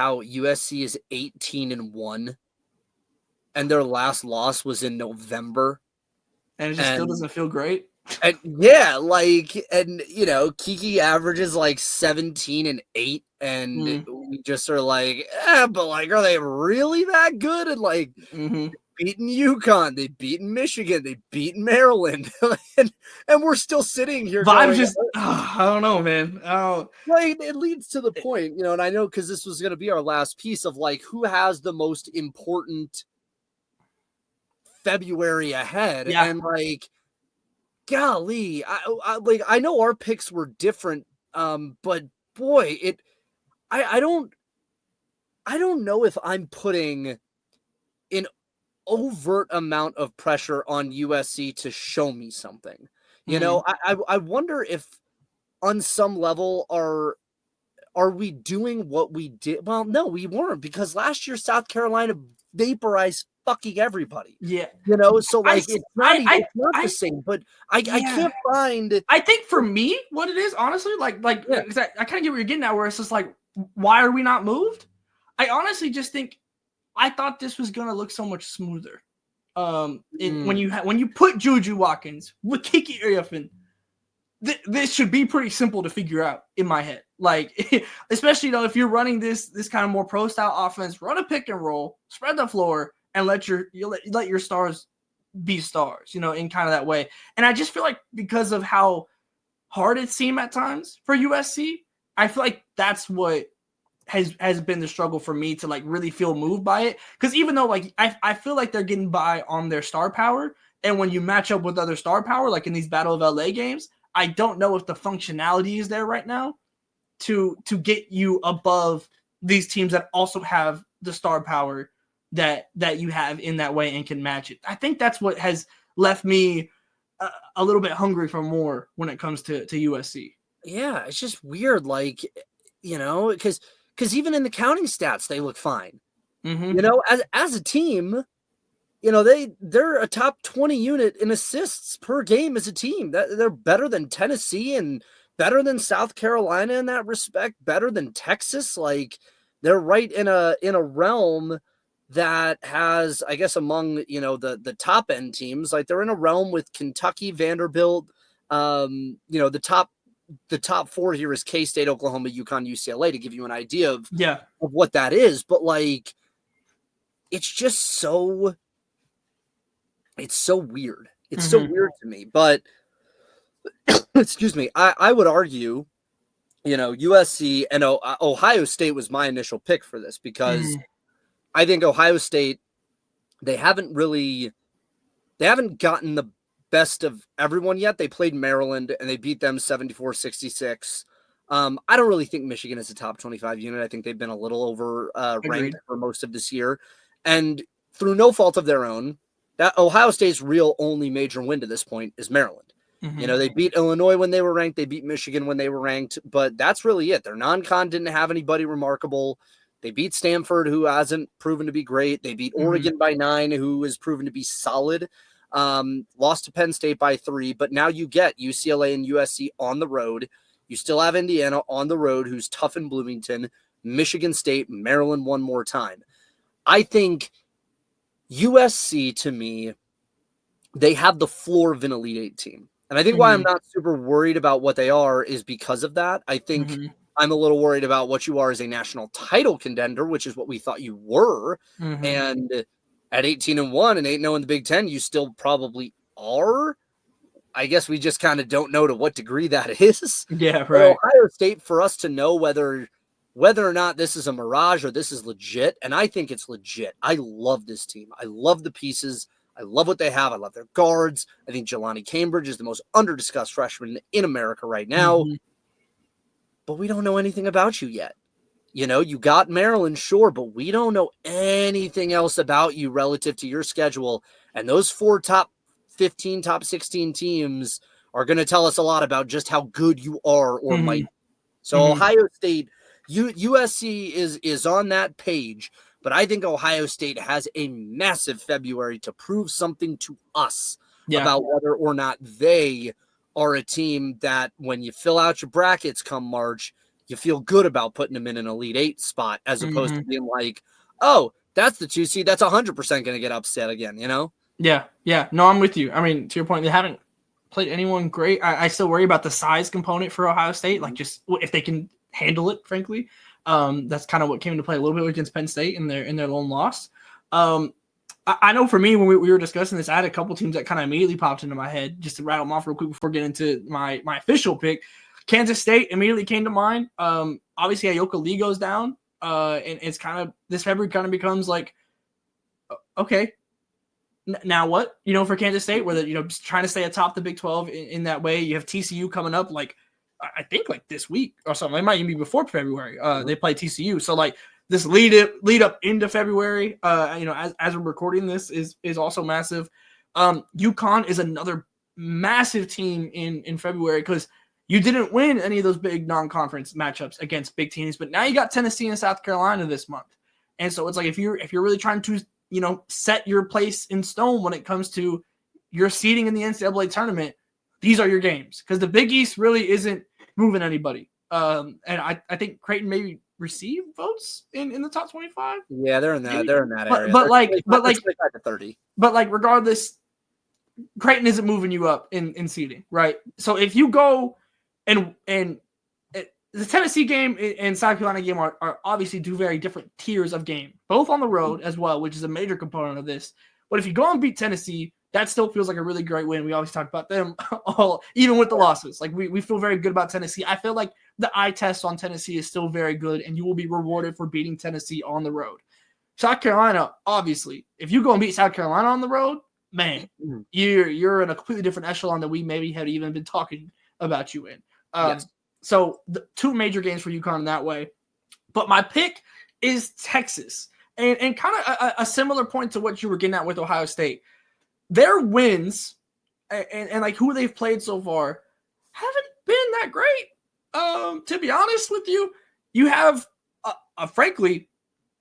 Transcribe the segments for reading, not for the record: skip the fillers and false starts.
how USC is 18-1 and their last loss was in November. And it just still doesn't feel great. And yeah, Kiki averages like 17-8, and we just are like, but like, are they really that good? And like, beaten UConn, they beaten Michigan, they beaten Maryland, and we're still sitting here. Vibes just, I don't know, man. Like, it leads to the point, and I know because this was going to be our last piece of like who has the most important February ahead, and like, golly, I know our picks were different, but boy, I don't know if I'm putting an overt amount of pressure on USC to show me something. I wonder if on some level are we doing what we did? Well, no, we weren't, because last year South Carolina vaporized fucking everybody. Yeah. So like it's not the same, but I can't find. I think for me, what it is, honestly, I kind of get what you're getting at, where it's just like, why are we not moved? I honestly just think I thought this was gonna look so much smoother. When you put Juju Watkins with Kiki Griffin, this should be pretty simple to figure out in my head. Like, especially if you're running this kind of more pro style offense, run a pick and roll, spread the floor, and let your stars be stars, in kind of that way. And I just feel like because of how hard it seemed at times for USC, I feel like that's what has been the struggle for me to like really feel moved by it. Because even though like I feel like they're getting by on their star power, and when you match up with other star power, like in these Battle of LA games, I don't know if the functionality is there right now to get you above these teams that also have the star power that you have in that way and can match it. I think that's what has left me a little bit hungry for more when it comes to USC. Yeah, it's just weird, like, because even in the counting stats, they look fine. As a team, they're a top 20 unit in assists per game as a team. They're better than Tennessee and better than South Carolina in that respect, better than Texas. Like, they're right in a realm that has, I guess, among, the top end teams, like they're in a realm with Kentucky, Vanderbilt, the top four here is K-State, Oklahoma, UConn, UCLA, to give you an idea of what that is. But like, it's just so weird. It's so weird to me. But excuse me, I would argue, USC and Ohio State was my initial pick for this, because I think Ohio State, they haven't gotten the best of everyone yet. They played Maryland and they beat them 74-66. I don't really think Michigan is a top 25 unit. I think they've been a little over ranked for most of this year. And through no fault of their own, that Ohio State's real only major win to this point is Maryland. They beat Illinois when they were ranked. They beat Michigan when they were ranked. But that's really it. Their non-con didn't have anybody remarkable. They beat Stanford, who hasn't proven to be great. They beat Oregon by 9, who has proven to be solid. Lost to Penn State by 3. But now you get UCLA and USC on the road. You still have Indiana on the road, who's tough in Bloomington. Michigan State, Maryland one more time. I think USC, to me, they have the floor of an Elite Eight team. And I think why I'm not super worried about what they are is because of that. I think I'm a little worried about what you are as a national title contender, which is what we thought you were. And at 18-1 and 8-0 in the Big Ten, you still probably are. I guess we just kind of don't know to what degree that is. Yeah, right. Ohio State, for us to know whether or not this is a mirage or this is legit, and I think it's legit. I love this team. I love the pieces. I love what they have. I love their guards. I think Jelani Cambridge is the most under-discussed freshman in America right now. But we don't know anything about you yet. You got Maryland, sure, but we don't know anything else about you relative to your schedule. And those 4 top 15, top 16 teams are going to tell us a lot about just how good you are or might be. So Ohio State, USC is on that page, but I think Ohio State has a massive February to prove something to us about whether or not they are a team that when you fill out your brackets come March, you feel good about putting them in an Elite Eight spot as opposed to Mm-hmm. being like, oh, that's the 2 seed. That's 100% going to get upset again, you know? Yeah. No, I'm with you. I mean, to your point, they haven't played anyone great. I still worry about the size component for Ohio State, like just if they can handle it, frankly. That's kind of what came into play a little bit against Penn State in their lone loss. I know for me, when we were discussing this, I had a couple teams that kind of immediately popped into my head just to rattle them off real quick before getting into my official pick. Kansas State immediately came to mind. Obviously, Ayoka Lee goes down, and it's kind of this February kind of becomes like, okay, now what? For Kansas State, where they're just trying to stay atop the Big 12 in that way. You have TCU coming up, like I think like this week or something. It might even be before February. They play TCU, so like this lead up into February. As we're recording this is also massive. UConn is another massive team in February because you didn't win any of those big non-conference matchups against big teams, but now you got Tennessee and South Carolina this month, and so it's like if you're really trying to set your place in stone when it comes to your seeding in the NCAA tournament, these are your games because the Big East really isn't moving anybody. And I think Creighton maybe receive votes in the top 25. Yeah, they're in that. Maybe. They're in that area. But 25 to 30. But like regardless, Creighton isn't moving you up in seeding, right? So if you go and the Tennessee game and South Carolina game are obviously two very different tiers of game, both on the road as well, which is a major component of this. But if you go and beat Tennessee, that still feels like a really great win. We always talk about them even with the losses. Like we feel very good about Tennessee. I feel like the eye test on Tennessee is still very good, and you will be rewarded for beating Tennessee on the road. South Carolina, obviously, if you go and beat South Carolina on the road, man, you're in a completely different echelon that we maybe had even been talking about you in. Yes. So the two major games for UConn in that way. But my pick is Texas. And kind of a similar point to what you were getting at with Ohio State. Their wins and like who they've played so far haven't been that great. To be honest with you, you have a frankly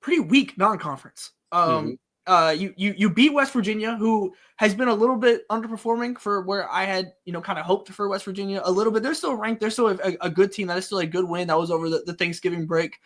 pretty weak non-conference. You beat West Virginia, who has been a little bit underperforming for where I had, kind of hoped for West Virginia a little bit. They're still ranked. They're still a good team. That is still a good win. That was over the Thanksgiving break.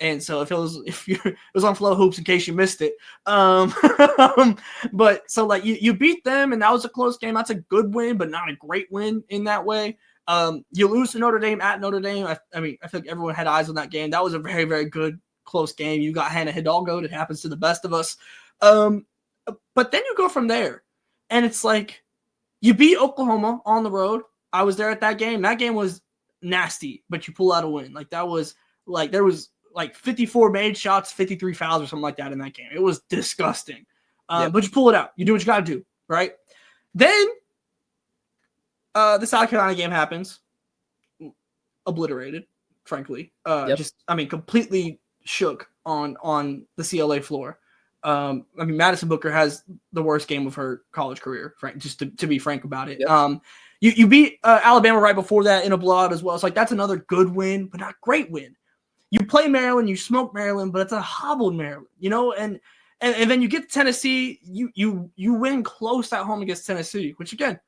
And so it was on Flow Hoops in case you missed it. But so like you beat them and that was a close game. That's a good win, but not a great win in that way. You lose to Notre Dame at Notre Dame. I mean, I feel like everyone had eyes on that game. That was a very, very good close game. You got Hannah Hidalgo. It happens to the best of us. But then you go from there and it's like you beat Oklahoma on the road. I was there at that game. That game was nasty, but you pull out a win. Like that was like, there was like 54 made shots, 53 fouls or something like that in that game. It was disgusting. But you pull it out. You do what you got to do. Right. Then the South Carolina game happens. Obliterated, frankly. Completely shook on the CLA floor. Madison Booker has the worst game of her college career, just to be frank about it. Yep. You beat Alabama right before that in a blowout as well. It's like that's another good win, but not great win. You play Maryland, you smoke Maryland, but it's a hobbled Maryland, and then you get to Tennessee, you win close at home against Tennessee, which again,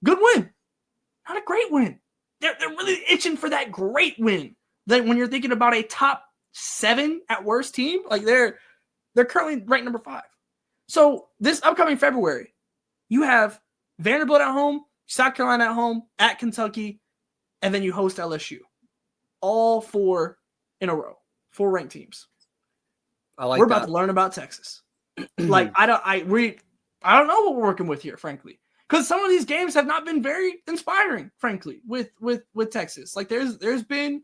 good win, not a great win. They're really itching for that great win. Then when you're thinking about a top 7 at worst team, like they're currently ranked number 5. So this upcoming February, you have Vanderbilt at home, South Carolina at home, at Kentucky, and then you host LSU. All 4 in a row, 4 ranked teams. We're about to learn about Texas. Like I don't know what we're working with here, frankly, because some of these games have not been very inspiring, frankly, with Texas. Like there's been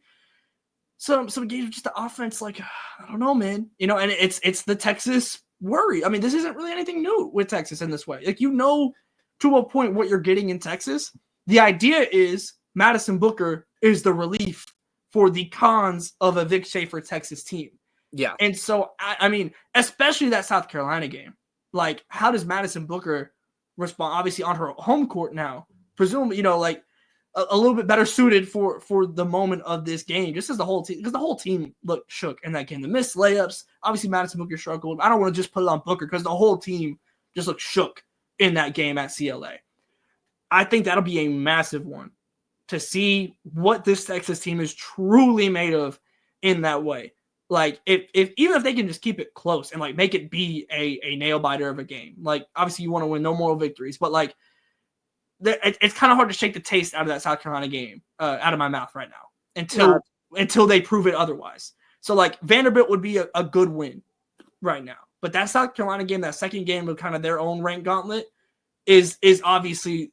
some games with just the offense, like I don't know, man. And it's the Texas worry. I mean, this isn't really anything new with Texas in this way. Like to a point what you're getting in Texas. The idea is Madison Booker is the relief for the cons of a Vic Schaefer Texas team. Yeah. And so, I mean, especially that South Carolina game, like how does Madison Booker respond? Obviously on her home court now, presumably, like a little bit better suited for the moment of this game, just as the whole team, because the whole team looked shook in that game. The missed layups, obviously Madison Booker struggled. I don't want to just put it on Booker because the whole team just looked shook in that game at CLA. I think that'll be a massive one to see what this Texas team is truly made of in that way. Like if even if they can just keep it close and like make it be a nail biter of a game, like obviously you want to win no moral victories, but like it's kind of hard to shake the taste out of that South Carolina game out of my mouth right now until they prove it otherwise. So like Vanderbilt would be a good win right now, but that South Carolina game, that second game of kind of their own ranked gauntlet, is obviously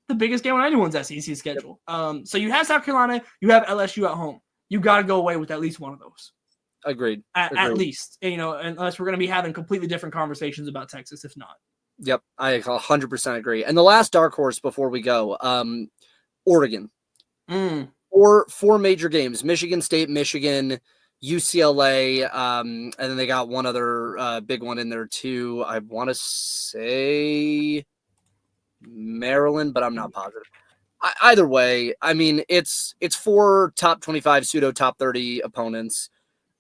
the biggest game on anyone's SEC schedule. So you have South Carolina, you have LSU at home. You got to go away with at least one of those. Agreed. At least, unless we're going to be having completely different conversations about Texas, if not. Yep, I 100% agree. And the last dark horse before we go, Oregon. Four major games: Michigan State, Michigan, UCLA, and then they got one other big one in there too. I want to say Maryland, but I'm not positive. Either way, I mean, it's 4 top 25 pseudo top 30 opponents.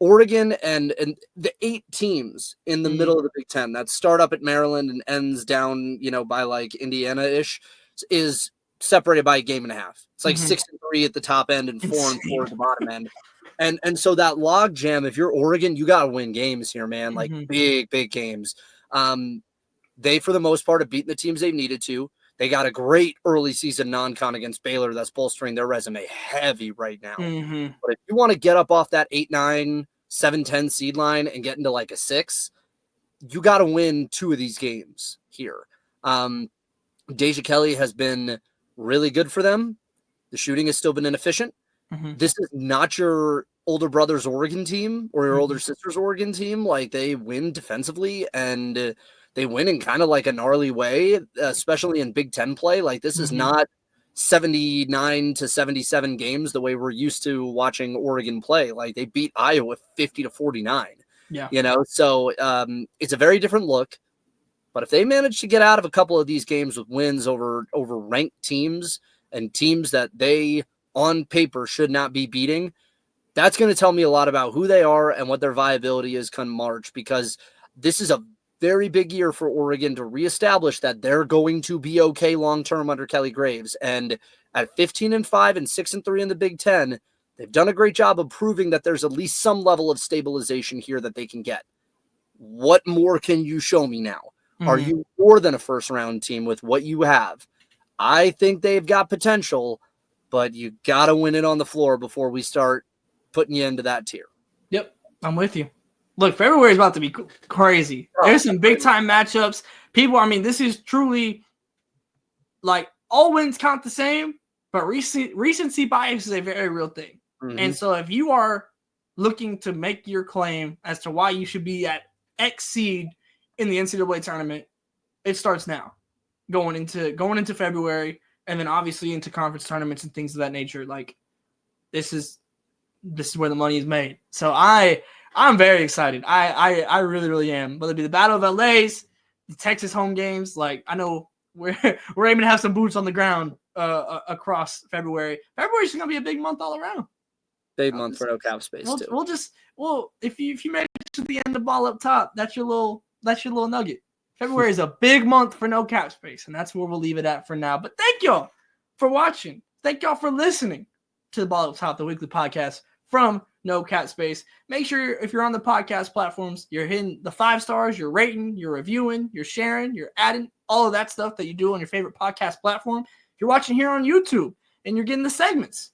Oregon and the 8 teams in the middle of the Big Ten that start up at Maryland and ends down, by like Indiana-ish, is separated by a game and a half. It's like 6-3 at the top end and 4-4 at the bottom end. And so that log jam, if you're Oregon, you got to win games here, man. Like big games. They, for the most part, have beaten the teams they've needed to. They got a great early season non-con against Baylor that's bolstering their resume heavy right now. But if you want to get up off that 8-9, 7-10 seed line and get into like a 6, you got to win 2 of these games here. Deja Kelly has been really good for them. The shooting has still been inefficient. This is not your older brother's Oregon team or your older sister's Oregon team. Like, they win defensively and they win in kind of like a gnarly way, especially in Big Ten play. Like, this is not 79 to 77 games the way we're used to watching Oregon play. Like, they beat Iowa 50-49. Yeah. So it's a very different look. But if they manage to get out of a couple of these games with wins over ranked teams and teams that they on paper should not be beating, that's going to tell me a lot about who they are and what their viability is come March, because this is a very big year for Oregon to reestablish that they're going to be okay long-term under Kelly Graves. And at 15-5 and 6-3 in the Big Ten, they've done a great job of proving that there's at least some level of stabilization here that they can get. What more can you show me now? Are you more than a first-round team with what you have? I think they've got potential, but you got to win it on the floor before we start putting you into that tier. Yep, I'm with you. Look, February is about to be crazy. There's some big-time matchups. This is truly, like, all wins count the same, but recency bias is a very real thing. And so if you are looking to make your claim as to why you should be at X seed in the NCAA tournament, it starts now, going into February, and then obviously into conference tournaments and things of that nature. Like, this is where the money is made. So I'm very excited. I really, really am. Whether it be the Battle of LA's, the Texas home games, like, I know we're aiming to have some boots on the ground across February. February's gonna be a big month all around. Big month for no cap space too. If you made it to the end of Ball Up Top, that's your little nugget. February is a big month for no cap space, and that's where we'll leave it at for now. But thank y'all for watching. Thank y'all for listening to the Ball Up Top, the weekly podcast from No Cap Space. Make sure if you're on the podcast platforms, you're hitting the 5 stars, you're rating, you're reviewing, you're sharing, you're adding all of that stuff that you do on your favorite podcast platform. If you're watching here on YouTube and you're getting the segments,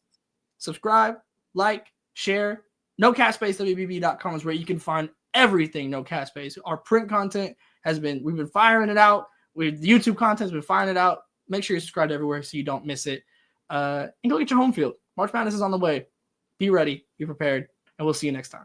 subscribe, like, share. NoCapSpaceWBB.com is where you can find everything No Cap Space. Our print content we've been firing it out. The YouTube content's been firing it out. Make sure you're subscribed everywhere so you don't miss it. And go get your home field. March Madness is on the way. Be ready, be prepared, and we'll see you next time.